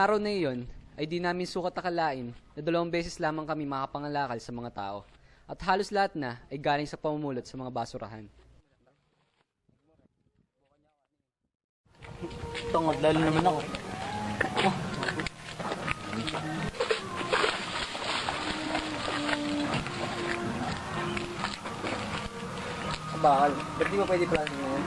araw na iyon ay di namin sukat akalain na 2 beses lamang kami makapangalakal sa mga tao at halos lahat na ay galing sa pamumulot sa mga basurahan. Tungod, lalo naman ako. Bakal, ba't di ba pwede planting ngayon?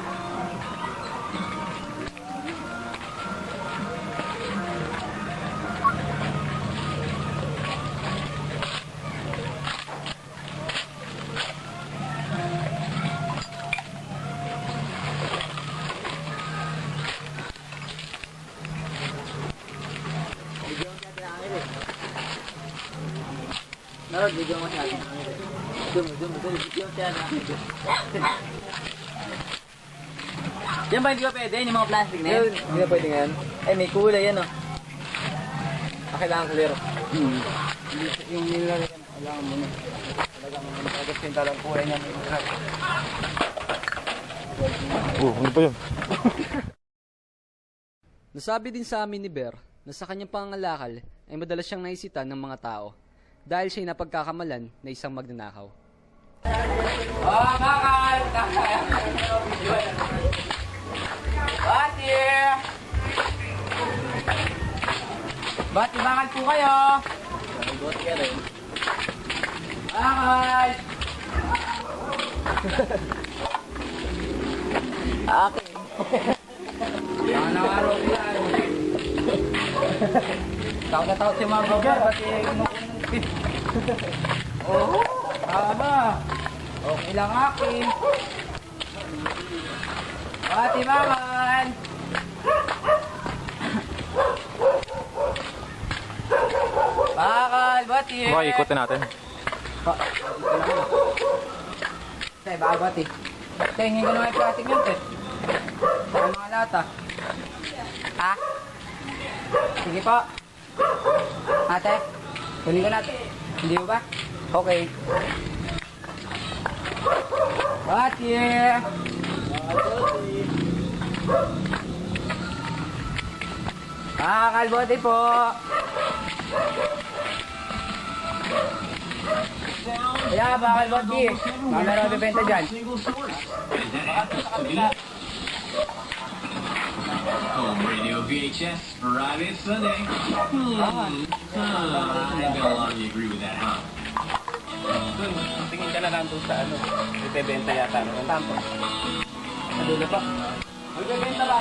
Bigyan mo siya. Bigyan mo siya. Yan ba hindi ba pwede? Yung mga plastic na yan? Hindi na pwede ngayon. Ay, may kulay yan oh. Kailangan clear. Yung nilagay yan, kailangan mo na. Talagang magagat yung talang kulay niya. Ano pa yun? Nasabi din sa amin ni Ber na sa kanyang pangangalakal ay madalas siyang naisitan ng mga tao dahil siya'y napagkakamalan na isang magnanakaw. Bakal! Bati! Bati, bakal po kayo! Bati ka rin. Bakal! Akin. Nakaraw yan. Takot na takot si mga bagar, pati oh, tama. Okay lang akin. Pati bakal. Bakal, bati. Baka ikutin natin. Tay, bakal bati. Tay, hindi ko naman yung plastic yun, te. Ay, mga lata. Ha? Sige po. Ate, huli ko natin. Hindi mo ba? Okay. Bati! Kalbote po! Kaya ba kalbote? Mga meron bibenta dyan. Home radio VHS, Friday, Sunday. I bet a lot of you agree with that, huh? Tingin ka na lang doon sa ano, ibebenta yata ng tampo. Nadulo pa. Ibebenta ba?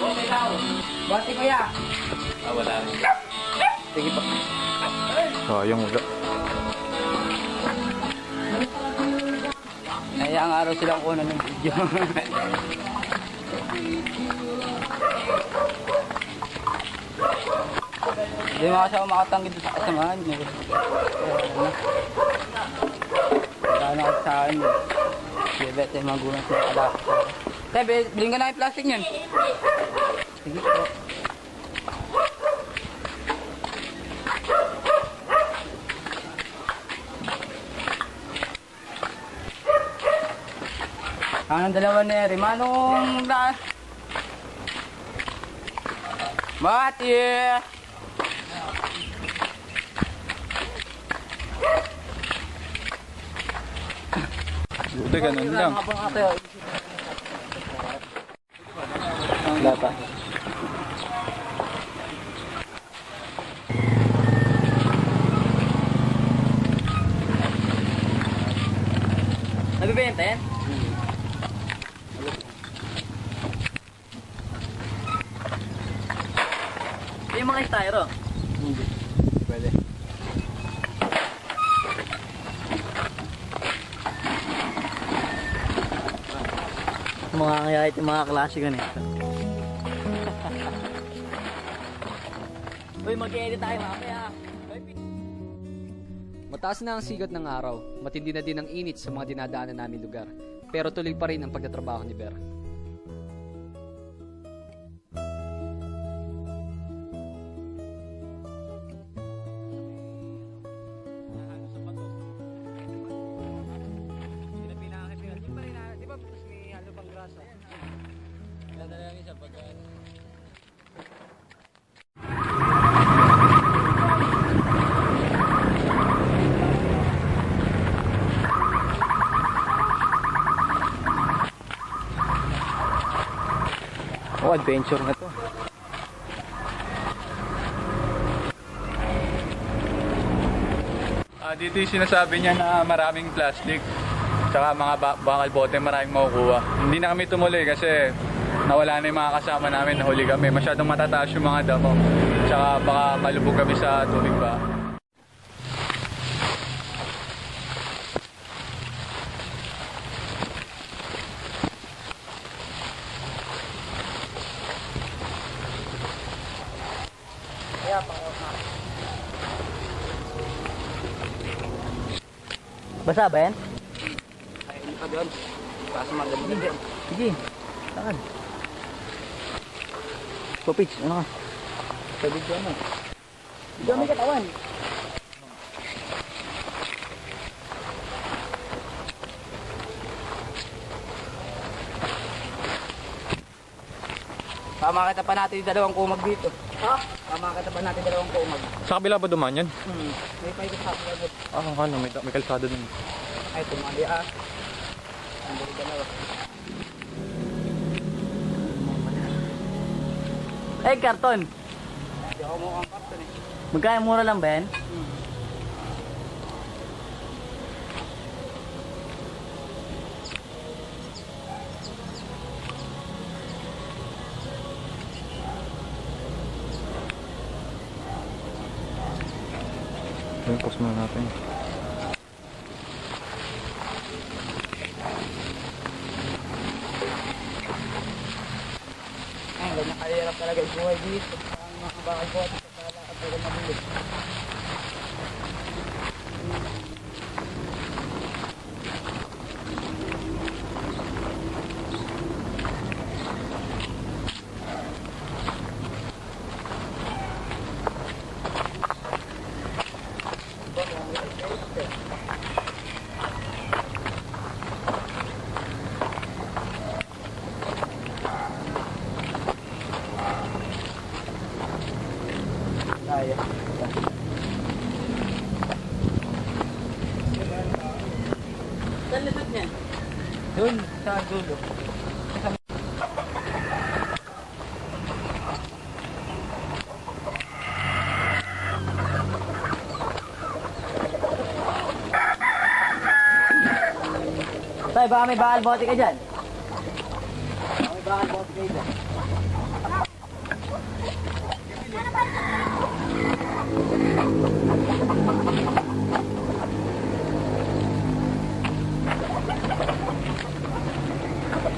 Okay daw. Bati kuya. Wala rin. Sige pa. Sayang wala. Ay, ang araw silang una ng video. Hindi mo kasi ako makatanggi doon sa kasamahan niyo. Wala na kasi sa akin yun. Bibet yung mga gulang sila kalaki. Tay, bilhin ka na yung plastic niyan. Sige po. Ang dalawa na yari, manong na... Mati! Buti ganun lang. Wala pa. Nabibenta yan? Yung mga styro? Hindi. Pwede. Mga ngayait yung mga klase ganito. Uy, mag-edit tayo mamaya. Mataas na ang sigat ng araw, matindi na din ang init sa mga dinadaanan namin lugar, pero tuloy pa rin ang pagtatrabaho ni Ber. adventure na to. Dito yung sinasabi niya na maraming plastic. Tsaka mga bakal bote, maraming makukuha. Hindi na kami tumuloy kasi nawala na yung mga kasama namin, nahuli kami. Masyadong matataas yung mga damo. Tsaka baka malubog kami sa tubig ba. Basa ba yan? Ay, hindi pa doon. Basa maganda din. Sige, saan? Popich, ano ka? Sabi dyan mo. Dito may katawan. Pamakita pa natin yung dalawang kumag dito. Ha? Pamakita pa natin yung dalawang kumag. Sa kabila ba dumaan yan? May paikot sa kapila. Ano, may kalsada dun. Ay, tumali ah. Ang dali dalawa. Eh, karton. Hindi ako mukhang karton eh. Magkaya mura lang ba yan? Yung post muna natin. Ay, ganyan kahirap talaga yung buhay dito. Ang mga bakal po at sa lakad talaga mabili. Kaya. Saan lisod niyan? Doon, sa dulo. Tay, baka may bakal bote ka dyan? Baka may bakal bote kayo dyan?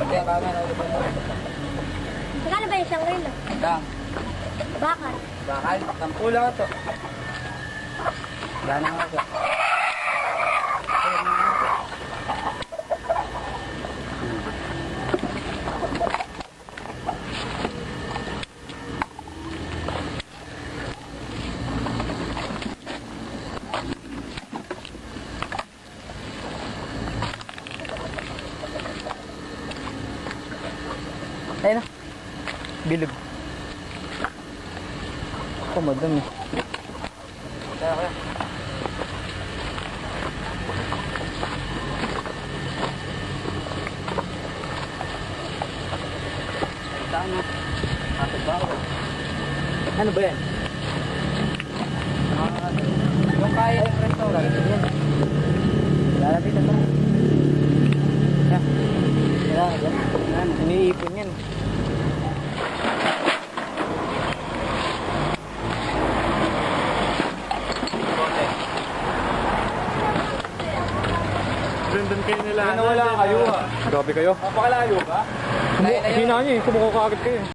Kaya baka may nakita mo. Magkano ba isang relo? Lang. Bakal. Bakal, tampu lang ito. Wala na nga ito. Ayun na. Bilog. Ako, madami. Kaya, kaya. Saan na? Kapit ba ako? Ano ba yan? Yung kaya yung restaurant. Yan. Lalapit na ito. Yan. Kailangan dyan. Yan. Iniipon yan. Doon kayo nila. Wala kayo ha. Grabe kayo. Napakalayo ka? Hindi na niyo eh. Kumukuha agad kayo.